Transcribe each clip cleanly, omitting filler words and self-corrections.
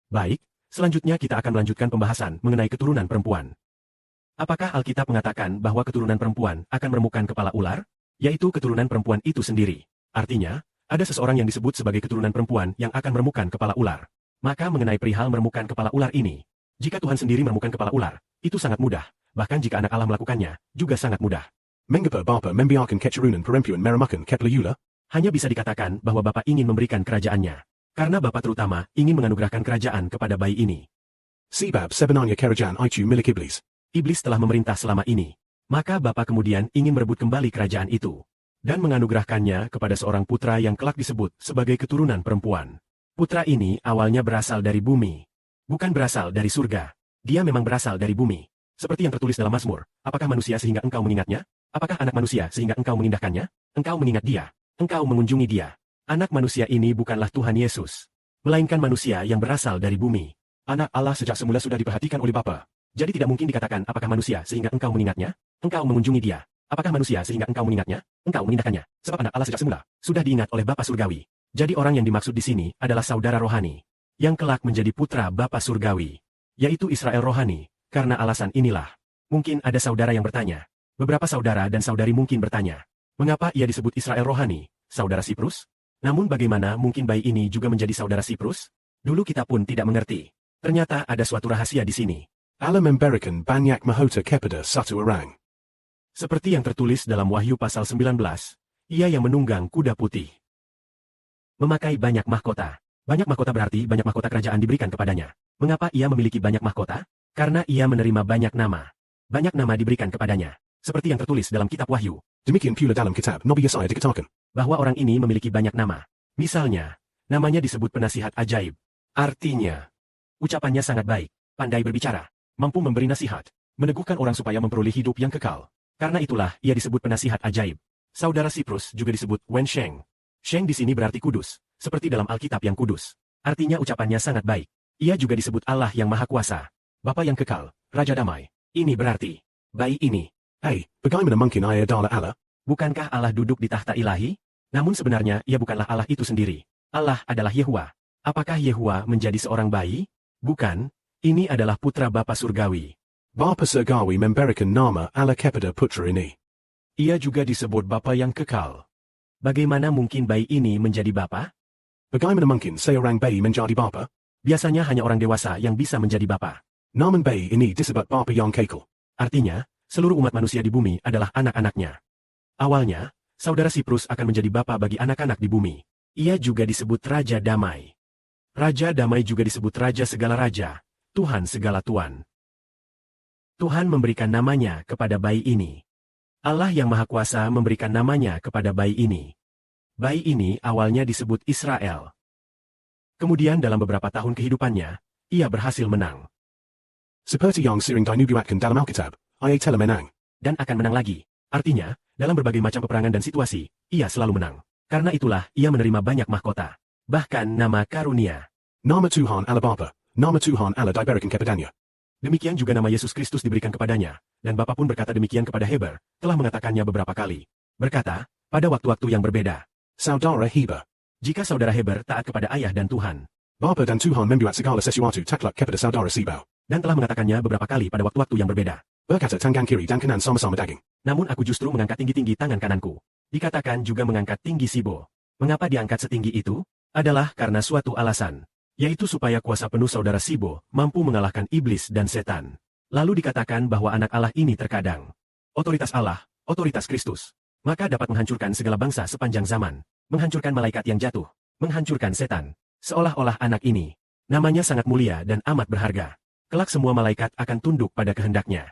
Baik, selanjutnya kita akan melanjutkan pembahasan mengenai keturunan perempuan. Apakah Alkitab mengatakan bahwa keturunan perempuan akan meremukkan kepala ular? Yaitu keturunan perempuan itu sendiri. Artinya, ada seseorang yang disebut sebagai keturunan perempuan yang akan meremukkan kepala ular. Maka mengenai perihal meremukkan kepala ular ini, jika Tuhan sendiri meremukkan kepala ular, itu sangat mudah. Bahkan jika anak Allah melakukannya, juga sangat mudah. Mengapa Bapa membiarkan keturunan perempuan meremukkan kepala ular? Hanya bisa dikatakan bahwa Bapa ingin memberikan kerajaannya. Karena Bapa terutama ingin menganugerahkan kerajaan kepada bayi ini. Sebab sebenarnya kerajaan itu milik iblis. Iblis telah memerintah selama ini. Maka Bapa kemudian ingin merebut kembali kerajaan itu. Dan menganugerahkannya kepada seorang putra yang kelak disebut sebagai keturunan perempuan. Putra ini awalnya berasal dari bumi. Bukan berasal dari surga. Dia memang berasal dari bumi. Seperti yang tertulis dalam Mazmur, apakah manusia sehingga engkau mengingatnya? Apakah anak manusia sehingga engkau mengindahkannya? Engkau mengingat dia. Engkau mengunjungi dia. Anak manusia ini bukanlah Tuhan Yesus. Melainkan manusia yang berasal dari bumi. Anak Allah sejak semula sudah diperhatikan oleh Bapa. Jadi tidak mungkin dikatakan apakah manusia sehingga engkau mengingatnya? Engkau mengunjungi dia. Apakah manusia sehingga engkau mengingatnya? Engkau mengindahkannya. Sebab anak Allah sejak semula sudah diingat oleh Bapa Surgawi. Jadi orang yang dimaksud di sini adalah saudara rohani. Yang kelak menjadi putra Bapa Surgawi. Yaitu Israel rohani. Karena alasan inilah. Mungkin ada saudara yang bertanya. Beberapa saudara dan saudari mungkin bertanya. Mengapa ia disebut Israel rohani? Saudara Siprus? Namun bagaimana mungkin bayi ini juga menjadi saudara Siprus? Dulu kita pun tidak mengerti. Ternyata ada suatu rahasia di sini. Allah memberikan banyak mahkota kepada satu orang. Seperti yang tertulis dalam Wahyu pasal 19, ia yang menunggang kuda putih. Memakai banyak mahkota. Banyak mahkota berarti banyak mahkota kerajaan diberikan kepadanya. Mengapa ia memiliki banyak mahkota? Karena ia menerima banyak nama. Banyak nama diberikan kepadanya. Seperti yang tertulis dalam kitab Wahyu. Demikian pula dalam kitab Nabi Yesaya dikatakan. Bahwa orang ini memiliki banyak nama. Misalnya, namanya disebut penasihat ajaib. Artinya, ucapannya sangat baik, pandai berbicara, mampu memberi nasihat, meneguhkan orang supaya memperoleh hidup yang kekal. Karena itulah ia disebut penasihat ajaib. Saudara Siprus juga disebut Wen Sheng. Sheng di sini berarti kudus, seperti dalam Alkitab yang kudus. Artinya ucapannya sangat baik. Ia juga disebut Allah yang Maha Kuasa. Bapa yang kekal, Raja Damai. Ini berarti, bayi ini. Hey, bagaimana mungkin ia adalah Allah? Bukankah Allah duduk di tahta ilahi? Namun sebenarnya ia bukanlah Allah itu sendiri. Allah adalah Yehuwa. Apakah Yehuwa menjadi seorang bayi? Bukan, ini adalah putra Bapa Surgawi. Bapa Surgawi memberikan nama Allah kepada putra ini. Ia juga disebut Bapa yang kekal. Bagaimana mungkin bayi ini menjadi Bapa? Bagaimana mungkin seorang bayi menjadi Bapa? Biasanya hanya orang dewasa yang bisa menjadi Bapa. Namun bayi ini disebut Bapa yang kekal. Artinya, seluruh umat manusia di bumi adalah anak-anaknya. Awalnya, saudara Siprus akan menjadi bapa bagi anak-anak di bumi. Ia juga disebut Raja Damai. Raja Damai juga disebut Raja segala Raja, Tuhan segala Tuan. Tuhan memberikan namanya kepada bayi ini. Allah yang Maha Kuasa memberikan namanya kepada bayi ini. Bayi ini awalnya disebut Israel. Kemudian dalam beberapa tahun kehidupannya, ia berhasil menang. Seperti yang sering dinubuatkan dalam Alkitab, ia telah menang. Dan akan menang lagi. Artinya, dalam berbagai macam peperangan dan situasi, ia selalu menang. Karena itulah ia menerima banyak mahkota. Bahkan nama karunia. Nama Tuhan Allah Bapa, nama Tuhan Allah diberikan kepadanya. Demikian juga nama Yesus Kristus diberikan kepadanya. Dan Bapa pun berkata demikian kepada Heber, telah mengatakannya beberapa kali. Berkata, pada waktu-waktu yang berbeda. Saudara Heber. Jika saudara Heber taat kepada ayah dan Tuhan. Bapa dan Tuhan membuat segala sesuatu takluk kepada saudara Sebau. Dan telah mengatakannya beberapa kali pada waktu-waktu yang berbeda. Berkata tangan kiri dan kanan sama-sama daging. Namun aku justru mengangkat tinggi-tinggi tangan kananku. Dikatakan juga mengangkat tinggi Sibo. Mengapa diangkat setinggi itu? Adalah karena suatu alasan. Yaitu supaya kuasa penuh saudara Sibo mampu mengalahkan iblis dan setan. Lalu dikatakan bahwa anak Allah ini terkadang. Otoritas Allah, otoritas Kristus. Maka dapat menghancurkan segala bangsa sepanjang zaman. Menghancurkan malaikat yang jatuh. Menghancurkan setan. Seolah-olah anak ini. Namanya sangat mulia dan amat berharga. Kelak semua malaikat akan tunduk pada kehendaknya.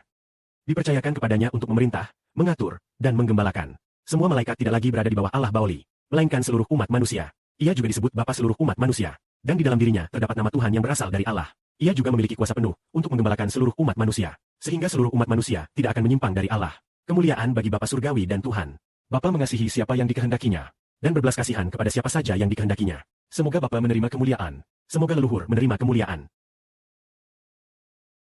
Dipercayakan kepadanya untuk memerintah, mengatur, dan menggembalakan. Semua malaikat tidak lagi berada di bawah Allah Baoli, melainkan seluruh umat manusia. Ia juga disebut Bapa seluruh umat manusia. Dan di dalam dirinya terdapat nama Tuhan yang berasal dari Allah. Ia juga memiliki kuasa penuh untuk menggembalakan seluruh umat manusia. Sehingga seluruh umat manusia tidak akan menyimpang dari Allah. Kemuliaan bagi Bapa Surgawi dan Tuhan. Bapa mengasihi siapa yang dikehendakinya. Dan berbelas kasihan kepada siapa saja yang dikehendakinya. Semoga Bapa menerima kemuliaan. Semoga leluhur menerima kemuliaan.